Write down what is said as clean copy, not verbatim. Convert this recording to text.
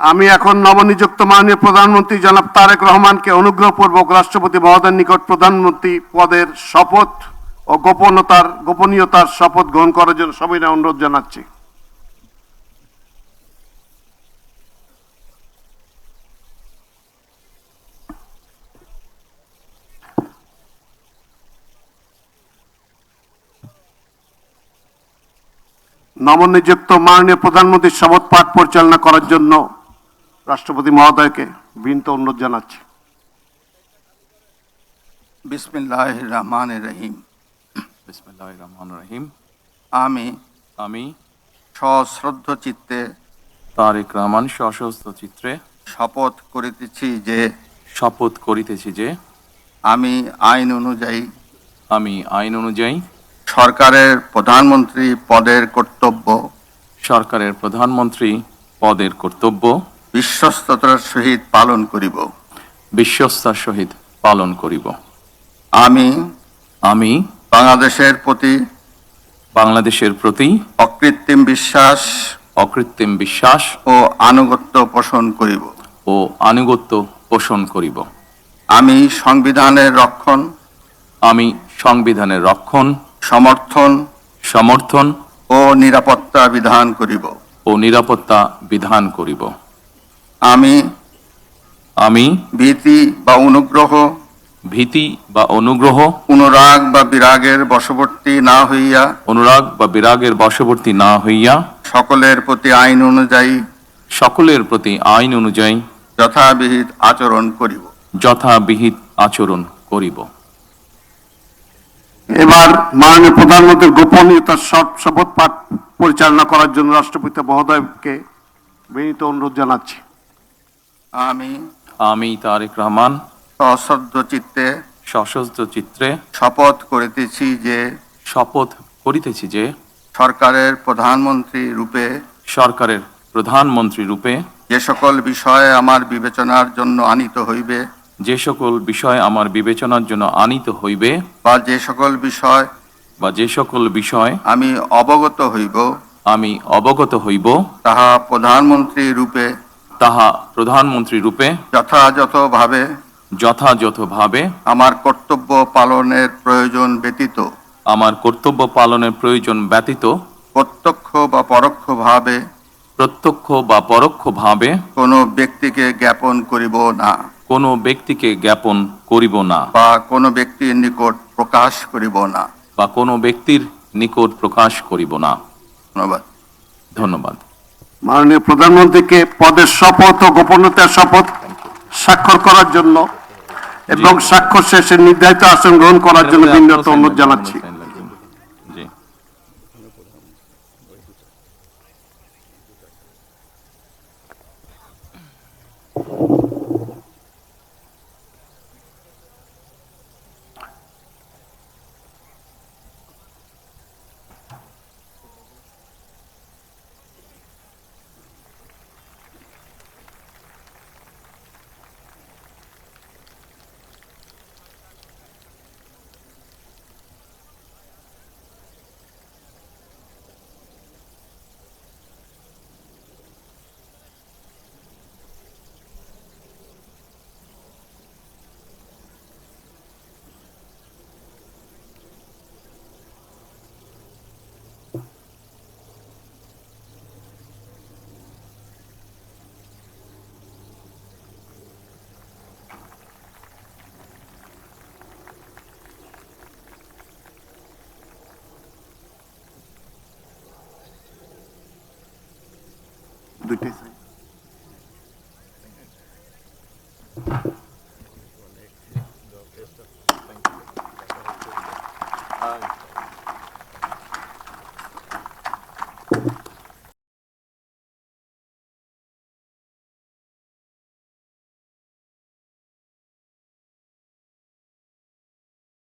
আমি এখন নবনিযুক্ত মাননীয় প্রধানমন্ত্রী জনাব তারেক রহমানকে অনুগ্রহপূর্বক রাষ্ট্রপতি মহোদয়ের নিকট প্রধানমন্ত্রী পদের শপথ ও গোপনীয়তার শপথ গ্রহণ করার জন্য সবিনয় অনুরোধ জানাচ্ছি। নবনিযুক্ত মাননীয় প্রধানমন্ত্রীর শপথ পাঠ পরিচালনা করার জন্য রাষ্ট্রপতি মহোদয়কে বিনীত অনুরোধ জানাচ্ছি। বিসমিল্লাহির রহমানির রহিম। বিসমিল্লাহির রহমানির রহিম। আমি সশ্রদ্ধ চিত্তে তারেক রহমান সশস্ত্র চিত্রে শপথ করিতেছি যে আমি আইন অনুযায়ী সরকারের প্রধানমন্ত্রী পদের কর্তব্য বিশ্বস্ততার সহিত পালন করিব। আমি বাংলাদেশের প্রতি অকৃত্রিম বিশ্বাস ও আনুগত্য পোষণ করিব। আমি সংবিধানের রক্ষণ সমর্থন ও নিরাপত্তা বিধান করিব। আমি ভীতি বা অনুগ্রহ অনুরাগ বা বিরাগের বশবর্তী না হইয়া সকলের প্রতি আইন অনুযায়ী যথাবিহিত আচরণ করিব। এবার মাননীয় প্রধানমন্ত্রীর গোপনীয়তার শপথ পাঠ পরিচালনা করার জন্য রাষ্ট্রপতি মহোদয়কে বিনীত অনুরোধ জানাচ্ছি। আমি তারেক রহমান সশস্ত্র চিত্রে শপথ করিতেছি যে সরকারের প্রধানমন্ত্রী রূপে যে সকল বিষয় আমার বিবেচনার জন্য আনিত হইবে বা যে সকল বিষয় আমি অবগত হইব তাহা প্রধানমন্ত্রী রূপে যথাযথভাবে আমার কর্তব্য পালনের প্রয়োজন ব্যতীত প্রত্যক্ষ বা পরোক্ষভাবে কোনো ব্যক্তিকে জ্ঞাপন করিব না বা কোনো ব্যক্তির নিকট প্রকাশ করিব না। ধন্যবাদ। মাননীয় প্রধানমন্ত্রীকে পদের শপথ ও গোপনীয়তার শপথ স্বাক্ষর করার জন্য এবং স্বাক্ষর শেষে নির্ধারিত আসন গ্রহণ করার জন্য বিনীত অনুরোধ জানাচ্ছি। দুইটাই